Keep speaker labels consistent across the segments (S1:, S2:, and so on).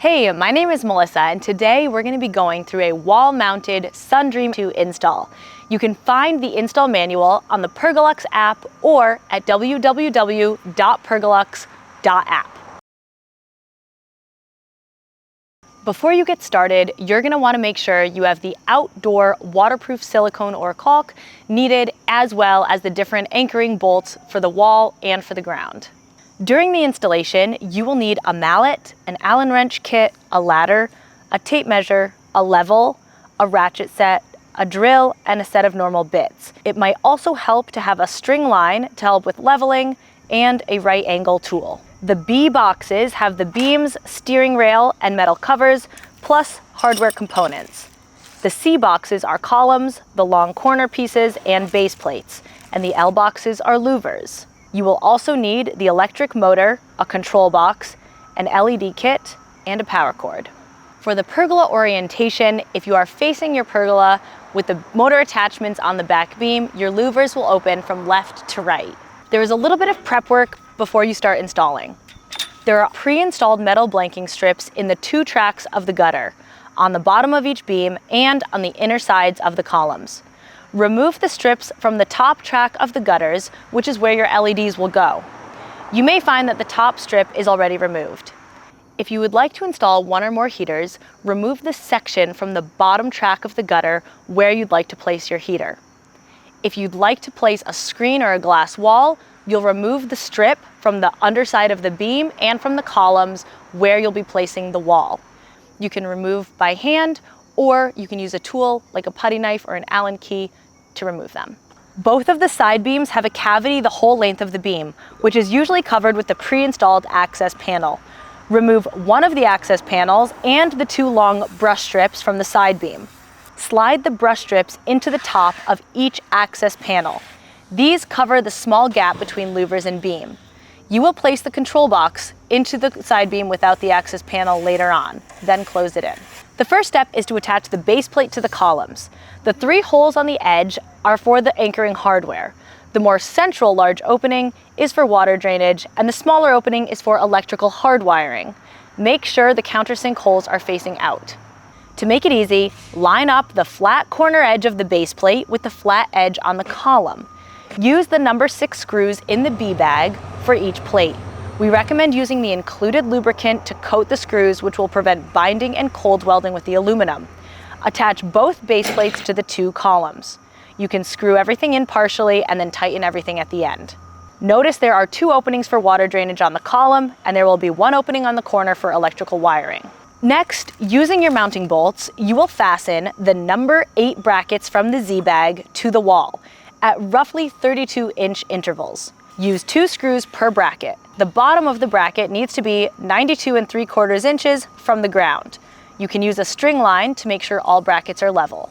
S1: Hey, my name is Melissa, and today we're going to be going through a wall-mounted Sundream 2 install. You can find the install manual on the PERGOLUX app or at www.pergolux.app. Before you get started, you're going to want to make sure you have the outdoor waterproof silicone or caulk needed, as well as the different anchoring bolts for the wall and for the ground. During the installation, you will need a mallet, an Allen wrench kit, a ladder, a tape measure, a level, a ratchet set, a drill, and a set of normal bits. It might also help to have a string line to help with leveling and a right angle tool. The B boxes have the beams, steering rail, and metal covers, plus hardware components. The C boxes are columns, the long corner pieces, and base plates, and the L boxes are louvers. You will also need the electric motor, a control box, an LED kit, and a power cord. For the pergola orientation, if you are facing your pergola with the motor attachments on the back beam, your louvers will open from left to right. There is a little bit of prep work before you start installing. There are pre-installed metal blanking strips in the two tracks of the gutter, on the bottom of each beam and on the inner sides of the columns. Remove the strips from the top track of the gutters, which is where your LEDs will go. You may find that the top strip is already removed. If you would like to install one or more heaters, remove the section from the bottom track of the gutter where you'd like to place your heater. If you'd like to place a screen or a glass wall, you'll remove the strip from the underside of the beam and from the columns where you'll be placing the wall. You can remove by hand, or you can use a tool like a putty knife or an Allen key to remove them. Both of the side beams have a cavity the whole length of the beam, which is usually covered with the pre-installed access panel. Remove one of the access panels and the two long brush strips from the side beam. Slide the brush strips into the top of each access panel. These cover the small gap between louvers and beam. You will place the control box into the side beam without the access panel later on, then close it in. The first step is to attach the base plate to the columns. The three holes on the edge are for the anchoring hardware. The more central large opening is for water drainage, and the smaller opening is for electrical hardwiring. Make sure the countersink holes are facing out. To make it easy, line up the flat corner edge of the base plate with the flat edge on the column. Use the number 6 screws in the B bag for each plate. We recommend using the included lubricant to coat the screws, which will prevent binding and cold welding with the aluminum. Attach both base plates to the two columns. You can screw everything in partially and then tighten everything at the end. Notice there are 2 openings for water drainage on the column, and there will be 1 opening on the corner for electrical wiring. Next, using your mounting bolts, you will fasten the number 8 brackets from the Z bag to the wall at roughly 32-inch intervals. Use 2 screws per bracket. The bottom of the bracket needs to be 92 3/4 inches from the ground. You can use a string line to make sure all brackets are level.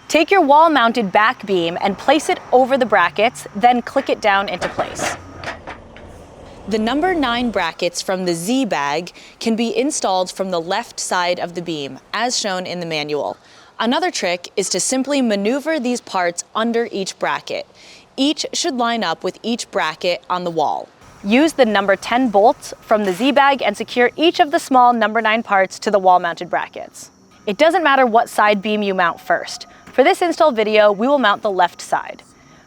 S1: Take your wall-mounted back beam and place it over the brackets, then click it down into place. The number 9 brackets from the Z bag can be installed from the left side of the beam, as shown in the manual. Another trick is to simply maneuver these parts under each bracket. Each should line up with each bracket on the wall. Use the number 10 bolts from the Z bag and secure each of the small number 9 parts to the wall-mounted brackets. It doesn't matter what side beam you mount first. For this install video, we will mount the left side.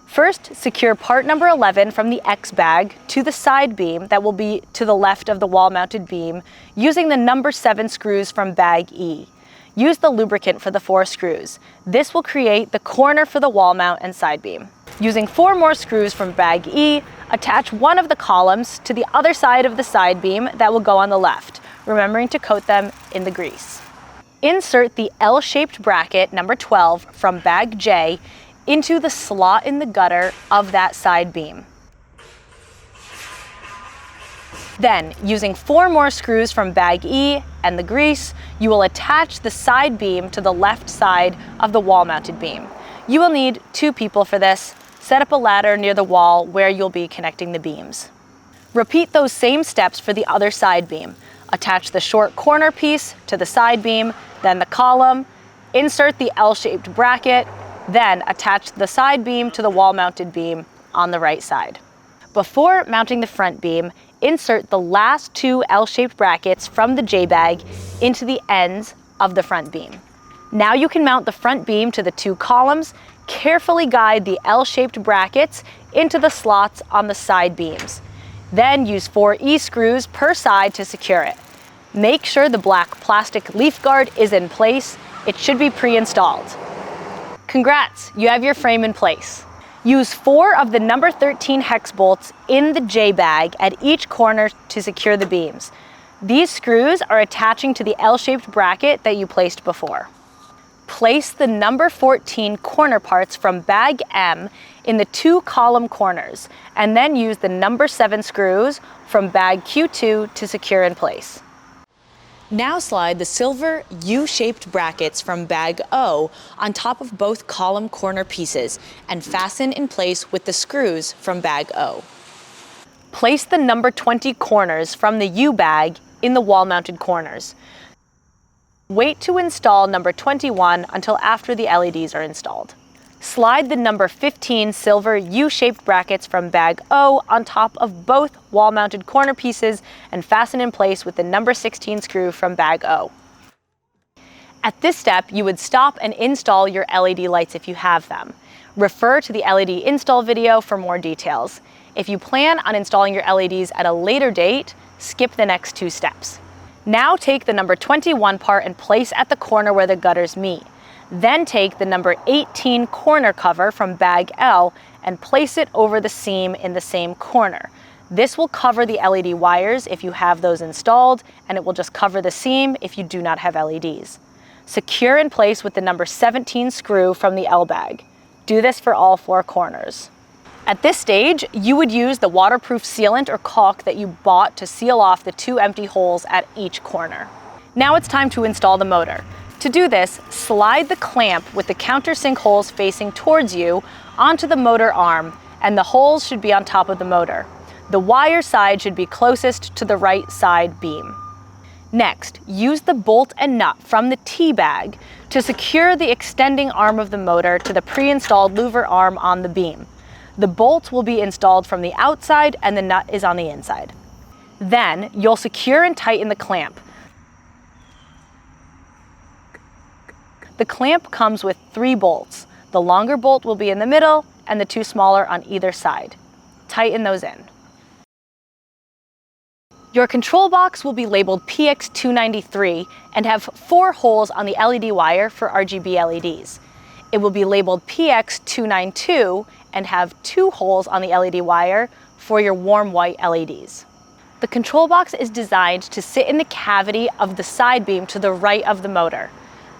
S1: First, secure part number 11 from the X bag to the side beam that will be to the left of the wall-mounted beam using the number 7 screws from bag E. Use the lubricant for the 4 screws. This will create the corner for the wall mount and side beam. Using 4 more screws from bag E, attach one of the columns to the other side of the side beam that will go on the left, remembering to coat them in the grease. Insert the L-shaped bracket number 12 from bag J into the slot in the gutter of that side beam. Then, using 4 more screws from bag E and the grease, you will attach the side beam to the left side of the wall-mounted beam. You will need 2 people for this. Set up a ladder near the wall where you'll be connecting the beams. Repeat those same steps for the other side beam. Attach the short corner piece to the side beam, then the column, insert the L-shaped bracket, then attach the side beam to the wall-mounted beam on the right side. Before mounting the front beam, insert the last two L-shaped brackets from the J-bag into the ends of the front beam. Now you can mount the front beam to the two columns. Carefully guide the L-shaped brackets into the slots on the side beams. Then use 4 E-screws per side to secure it. Make sure the black plastic leaf guard is in place. It should be pre-installed. Congrats, you have your frame in place. Use 4 of the number 13 hex bolts in the J-bag at each corner to secure the beams. These screws are attaching to the L-shaped bracket that you placed before. Place the number 14 corner parts from bag M in the 2 column corners, and then use the number 7 screws from bag Q2 to secure in place. Now slide the silver U-shaped brackets from bag O on top of both column corner pieces and fasten in place with the screws from bag O. Place the number 20 corners from the U bag in the wall-mounted corners. Wait to install number 21 until after the LEDs are installed. Slide the number 15 silver U-shaped brackets from bag O on top of both wall-mounted corner pieces and fasten in place with the number 16 screw from bag O. At this step, you would stop and install your LED lights if you have them. Refer to the LED install video for more details. If you plan on installing your LEDs at a later date, skip the next 2 steps. Now take the number 21 part and place at the corner where the gutters meet. Then take the number 18 corner cover from bag L and place it over the seam in the same corner. This will cover the LED wires if you have those installed, and it will just cover the seam if you do not have LEDs. Secure in place with the number 17 screw from the L bag. Do this for all 4 corners. At this stage, you would use the waterproof sealant or caulk that you bought to seal off the 2 empty holes at each corner. Now it's time to install the motor. To do this, slide the clamp with the countersink holes facing towards you onto the motor arm, and the holes should be on top of the motor. The wire side should be closest to the right side beam. Next, use the bolt and nut from the T-bag to secure the extending arm of the motor to the pre-installed louver arm on the beam. The bolt will be installed from the outside and the nut is on the inside. Then, you'll secure and tighten the clamp. The clamp comes with 3 bolts. The longer bolt will be in the middle and the 2 smaller on either side. Tighten those in. Your control box will be labeled PX293 and have 4 holes on the LED wire for RGB LEDs. It will be labeled PX292 and have 2 holes on the LED wire for your warm white LEDs. The control box is designed to sit in the cavity of the side beam to the right of the motor.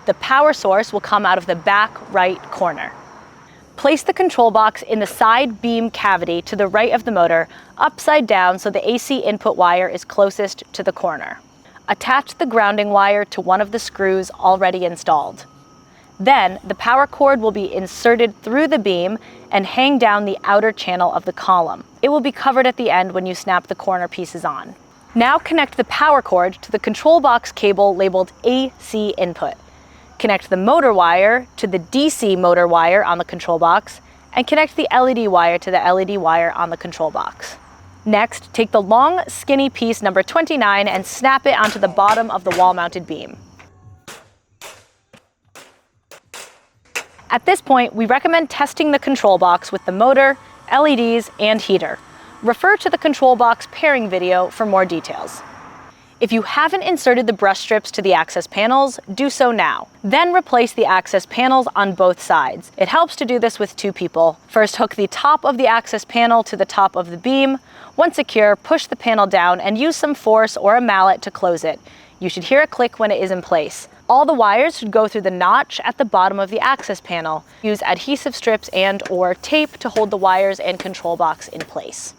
S1: The power source will come out of the back right corner. Place the control box in the side beam cavity to the right of the motor, upside down so the AC input wire is closest to the corner. Attach the grounding wire to one of the screws already installed. Then, the power cord will be inserted through the beam and hang down the outer channel of the column. It will be covered at the end when you snap the corner pieces on. Now connect the power cord to the control box cable labeled AC input. Connect the motor wire to the DC motor wire on the control box, and connect the LED wire to the LED wire on the control box. Next, take the long, skinny piece number 29 and snap it onto the bottom of the wall-mounted beam. At this point, we recommend testing the control box with the motor, LEDs, and heater. Refer to the control box pairing video for more details. If you haven't inserted the brush strips to the access panels, do so now. Then replace the access panels on both sides. It helps to do this with 2 people. First, hook the top of the access panel to the top of the beam. Once secure, push the panel down and use some force or a mallet to close it. You should hear a click when it is in place. All the wires should go through the notch at the bottom of the access panel. Use adhesive strips and/or tape to hold the wires and control box in place.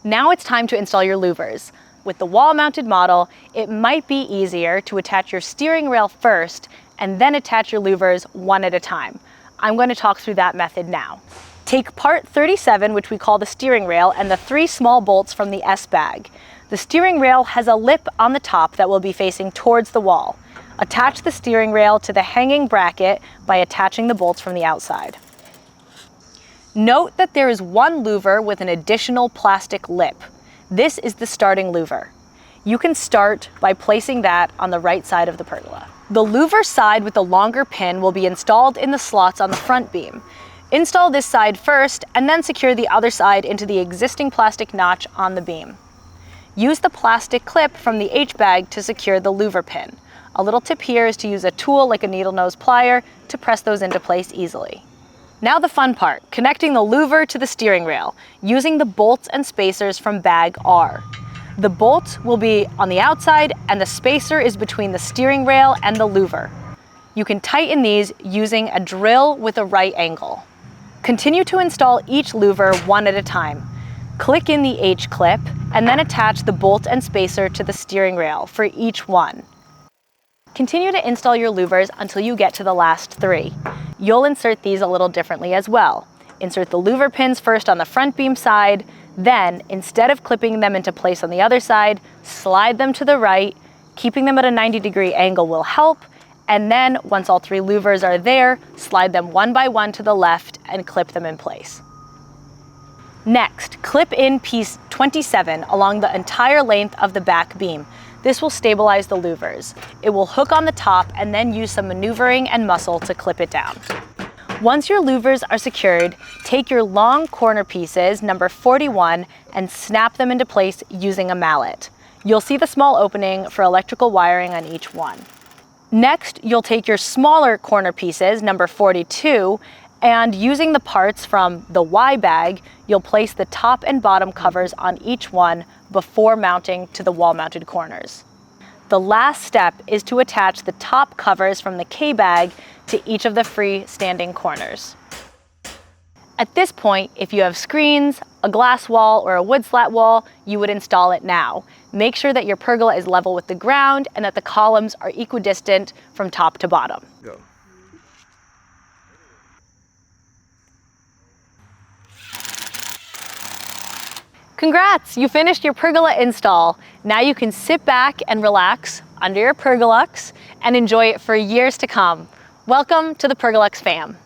S1: Now it's time to install your louvers. With the wall-mounted model, it might be easier to attach your steering rail first and then attach your louvers one at a time. I'm going to talk through that method now. Take part 37, which we call the steering rail, and the 3 small bolts from the S bag. The steering rail has a lip on the top that will be facing towards the wall. Attach the steering rail to the hanging bracket by attaching the bolts from the outside. Note that there is one louver with an additional plastic lip. This is the starting louver. You can start by placing that on the right side of the pergola. The louver side with the longer pin will be installed in the slots on the front beam. Install this side first and then secure the other side into the existing plastic notch on the beam. Use the plastic clip from the H-bag to secure the louver pin. A little tip here is to use a tool like a needle nose plier to press those into place easily. Now the fun part, connecting the louver to the steering rail using the bolts and spacers from bag R. The bolt will be on the outside and the spacer is between the steering rail and the louver. You can tighten these using a drill with a right angle. Continue to install each louver one at a time. Click in the H-clip and then attach the bolt and spacer to the steering rail for each one. Continue to install your louvers until you get to the last 3. You'll insert these a little differently as well. Insert the louver pins first on the front beam side, then instead of clipping them into place on the other side, slide them to the right. Keeping them at a 90-degree angle will help, and then once all 3 louvers are there, slide them one by one to the left and clip them in place. Next, clip in piece 27 along the entire length of the back beam. This will stabilize the louvers. It will hook on the top and then use some maneuvering and muscle to clip it down. Once your louvers are secured, take your long corner pieces, number 41, and snap them into place using a mallet. You'll see the small opening for electrical wiring on each one. Next, you'll take your smaller corner pieces, number 42, and using the parts from the Y bag, you'll place the top and bottom covers on each one before mounting to the wall-mounted corners. The last step is to attach the top covers from the K bag to each of the free-standing corners. At this point, if you have screens, a glass wall, or a wood slat wall, you would install it now. Make sure that your pergola is level with the ground and that the columns are equidistant from top to bottom.
S2: Go.
S1: Congrats, you finished your pergola install. Now you can sit back and relax under your PERGOLUX and enjoy it for years to come. Welcome to the PERGOLUX fam.